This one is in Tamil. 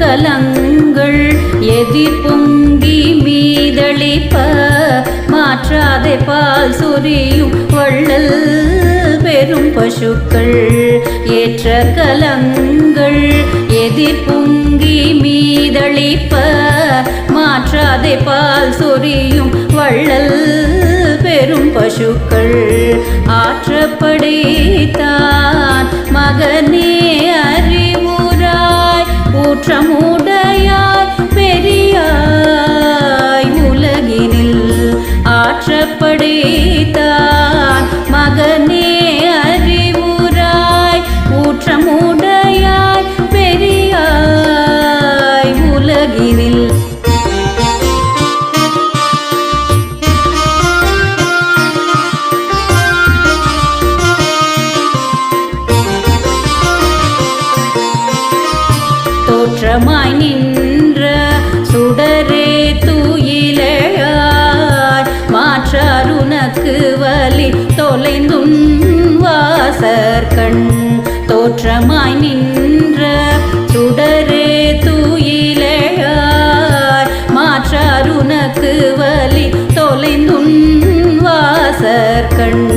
கலங்கள் எதிர் பொங்கி மீதளிப்ப மாற்றாதே பால் சொரியும் வள்ளல் பெரும் பசுக்கள். ஏற்ற கலங்கள் எதிர் பொங்கி மீதளிப்ப மாற்றாதே பால் சொரியும் வள்ளல் பெரும் பசுக்கள். ஆற்றப்படைத்தான் மகனே அறிவுராய் ஊற்றமுடையாய் பெரியாய் உலகினில். ஆற்றப்படைத்தான் மகனே அறிவுராய் ஊற்றமுடையாய் பெரியாய் உலகினில். தோற்றமாய் நின்ற சுடரே தூயிலையாய் மாற்றாருனக்கு வலி தொலைந்தும் வாசற்கண். தோற்றமாய் நின்ற சுடரே தூயிலையாய் மாற்றாருனக்கு வலி தொலைந்தும் வாசற்கண்.